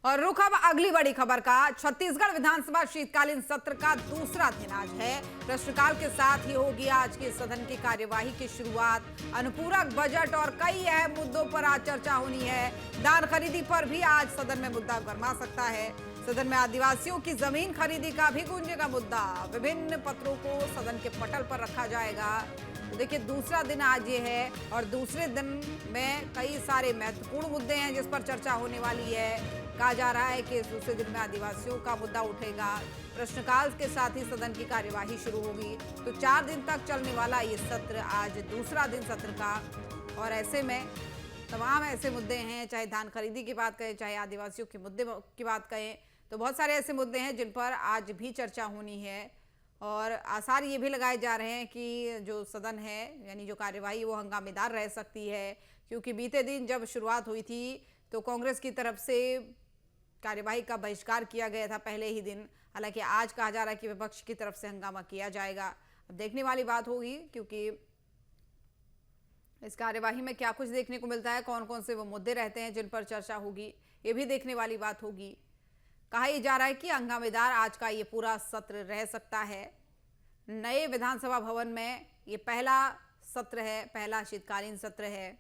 और रुख अब अगली बड़ी खबर का। छत्तीसगढ़ विधानसभा शीतकालीन सत्र का दूसरा दिन आज है। प्रश्नकाल के साथ ही होगी आज की सदन की कार्यवाही की शुरुआत। अनुपूरक बजट और कई अहम मुद्दों पर आज चर्चा होनी है। धान खरीदी पर भी आज सदन में मुद्दा गरमा सकता है। सदन में आदिवासियों की जमीन खरीदी का भी गूंजेगा मुद्दा। विभिन्न पत्रों को सदन के पटल पर रखा जाएगा। देखिए, दूसरा दिन आज ये है और दूसरे दिन में कई सारे महत्वपूर्ण मुद्दे हैं जिस पर चर्चा होने वाली है। कहा जा रहा है कि इस दूसरे दिन में आदिवासियों का मुद्दा उठेगा। प्रश्नकाल के साथ ही सदन की कार्यवाही शुरू होगी। तो 4 दिन तक चलने वाला ये सत्र आज दूसरा दिन सत्र का, और ऐसे में तमाम ऐसे मुद्दे हैं, चाहे धान खरीदी की बात करें, चाहे आदिवासियों के मुद्दे की बात करें, तो बहुत सारे ऐसे मुद्दे हैं जिन पर आज भी चर्चा होनी है। और आसार ये भी लगाए जा रहे हैं कि जो सदन है, यानी जो कार्यवाही, वो हंगामेदार रह सकती है, क्योंकि बीते दिन जब शुरुआत हुई थी तो कांग्रेस की तरफ से कार्यवाही का बहिष्कार किया गया था पहले ही दिन। हालांकि आज कहा जा रहा है कि विपक्ष की तरफ से हंगामा किया जाएगा। अब देखने वाली बात होगी, क्योंकि इस कार्यवाही में क्या कुछ देखने को मिलता है, कौन कौन से वो मुद्दे रहते हैं जिन पर चर्चा होगी, ये भी देखने वाली बात होगी। कहा यह जा रहा है कि हंगामेदार आज का ये पूरा सत्र रह सकता है। नए विधानसभा भवन में ये पहला सत्र है, पहला शीतकालीन सत्र है।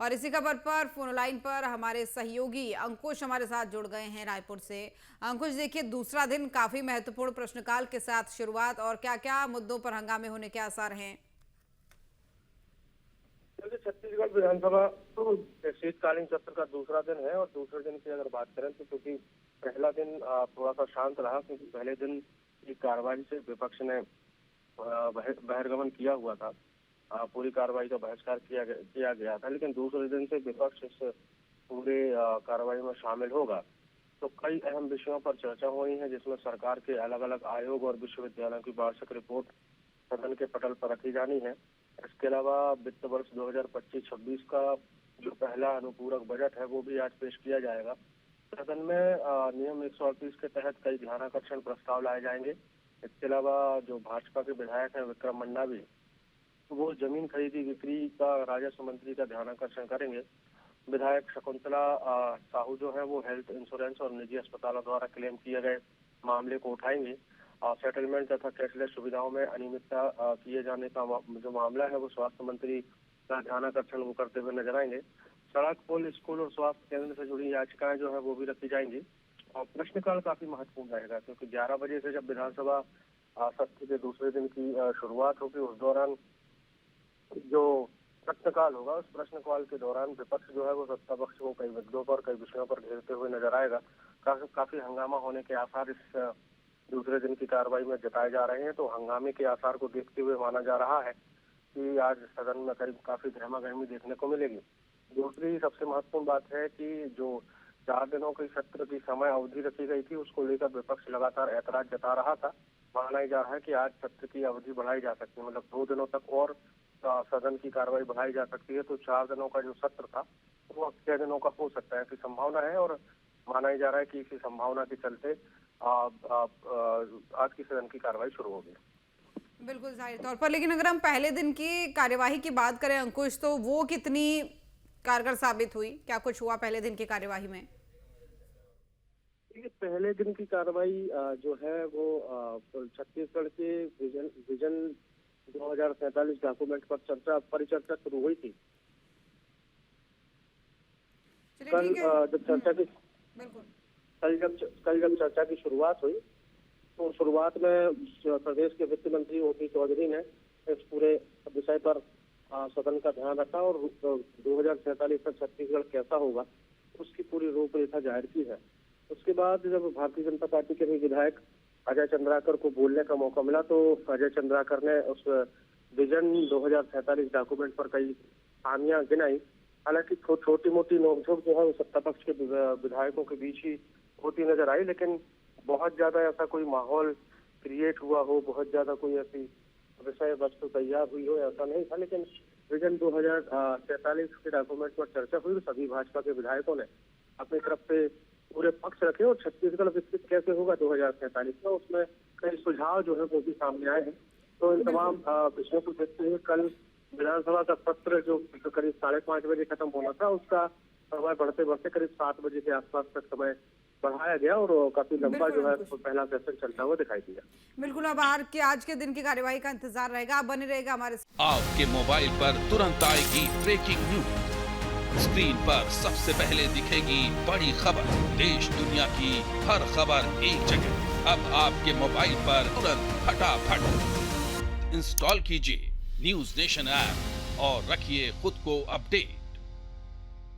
और इसी खबर पर फोन लाइन पर हमारे सहयोगी अंकुश हमारे साथ जुड़ गए हैं रायपुर से। अंकुश, देखिए, दूसरा दिन काफी महत्वपूर्ण प्रश्नकाल के साथ शुरुआत, और क्या क्या मुद्दों पर हंगामे होने के आसार हैं? छत्तीसगढ़ विधानसभा तो शीतकालीन सत्र का दूसरा दिन है, और दूसरे दिन की अगर बात करें तो क्योंकि पहला दिन थोड़ा सा शांत रहा, क्योंकि पहले दिन की कार्यवाही से विपक्ष ने बहिर्गमन किया हुआ था। पूरी कार्रवाई का बहिष्कार किया गया था, लेकिन दूसरे दिन से विपक्ष इस पूरे कार्रवाई में शामिल होगा। तो कई अहम विषयों पर चर्चा हुई है, जिसमें सरकार के अलग अलग आयोग और विश्वविद्यालयों की वार्षिक रिपोर्ट सदन के पटल पर रखी जानी है। इसके अलावा वित्त वर्ष 2025-26 का जो पहला अनुपूरक बजट है वो भी आज पेश किया जाएगा। सदन में नियम 138 के तहत कई ध्यानाकर्षण प्रस्ताव लाए जाएंगे। इसके अलावा जो भाजपा के विधायक हैं विक्रम मंडावी, वो जमीन खरीदी बिक्री का राजस्व मंत्री का ध्यानाकर्षण करेंगे। विधायक शकुंतला साहू जो है वो हेल्थ इंश्योरेंस और निजी अस्पतालों द्वारा क्लेम किए गए मामले को उठाएंगे। सेटलमेंट तथा कैशलेस सुविधाओं में अनियमितता किए जाने का जो मामला है वो स्वास्थ्य मंत्री का ध्यानाकर्षण वो करते हुए नजर आएंगे। सड़क, पुल, स्कूल और स्वास्थ्य केंद्र से जुड़ी याचिकाएं जो है वो भी रखी जाएंगी। और प्रश्नकाल काफी महत्वपूर्ण रहेगा, क्योंकि 11 बजे से जब विधानसभा सत्र के दूसरे दिन की शुरुआत होगी, उस दौरान जो प्रश्नकाल होगा, उस प्रश्नकाल के दौरान विपक्ष जो है वो सत्ता पक्ष को कई मुद्दों पर, कई विषयों पर घेरते हुए नजर आएगा। काफी हंगामा होने के आसार इस दूसरे दिन की कार्रवाई में जताए जा रहे हैं। तो हंगामे के आसार को देखते हुए माना जा रहा है कि आज सदन में करीब काफी गहमा गहमी देखने को मिलेगी। दूसरी सबसे महत्वपूर्ण बात है कि जो 4 दिनों की सत्र की समय अवधि रखी गई थी, उसको लेकर विपक्ष लगातार ऐतराज जता रहा था। माना जा रहा है कि आज सत्र की अवधि बढ़ाई जा सकती है, मतलब 2 दिनों तक और सदन की कार्रवाई बढ़ाई जा सकती है। तो 4 दिनों का जो सत्र था वो 6 दिनों का हो सकता है की संभावना है, और माना जा रहा है कि इसी संभावना के चलते आज की सदन की कार्रवाई शुरू होगी। बिल्कुल, जाहिर तौर पर। लेकिन अगर हम पहले दिन की कार्यवाही की बात करें अंकुश, तो वो कितनी कारगर साबित हुई? क्या कुछ हुआ पहले दिन की कार्यवाही में? पहले दिन की कार्रवाई जो है वो छत्तीसगढ़ के विजन 2047 डॉक्यूमेंट पर परिचर्चा शुरू हुई थी। कल जब चर्चा की शुरुआत हुई, तो शुरुआत में प्रदेश के वित्त मंत्री ओपी चौधरी ने इस पूरे विषय पर सदन का ध्यान रखा और 2047 तक छत्तीसगढ़ कैसा होगा उसकी पूरी रूपरेखा जाहिर की है। उसके बाद जब भारतीय जनता पार्टी के भी विधायक अजय चंद्राकर को बोलने का मौका मिला, तो अजय चंद्राकर ने उस विजन 2047 डॉक्यूमेंट पर कई खामियां गिनाई। हालांकि छोटी मोटी नोकझोंक जो है वो सत्ता पक्ष के विधायकों के बीच ही होती नजर आई, लेकिन बहुत ज्यादा ऐसा कोई माहौल क्रिएट हुआ हो, बहुत ज्यादा कोई ऐसी विषय वस्तु तैयार हुई हो, ऐसा नहीं था। लेकिन विजन 2047 के डॉक्यूमेंट पर चर्चा हुई, तो सभी भाजपा के विधायकों ने अपनी तरफ से पूरे पक्ष रखे, और छत्तीसगढ़ विकसित कैसे होगा 2047 में, उसमें कई सुझाव जो है वो भी सामने आए हैं। तो इन तमाम विषयों को देखते हुए कल विधानसभा का सत्र जो करीब 5:30 बजे खत्म होना था, उसका समय बढ़ते बढ़ते करीब 7 बजे के आसपास तक समय बढ़ाया गया और काफी लंबा जो है पहला सेशन चलता हुआ दिखाई दिया। बिल्कुल, अब आज के दिन की कार्यवाही का इंतजार रहेगा। आप बने रहेगा हमारे आपके मोबाइल पर तुरंत आएगी ब्रेकिंग न्यूज, स्क्रीन पर सबसे पहले दिखेगी बड़ी खबर, देश दुनिया की हर खबर एक जगह। अब आपके मोबाइल पर तुरंत फटाफट इंस्टॉल कीजिए न्यूज नेशन ऐप और रखिए खुद को अपडेट।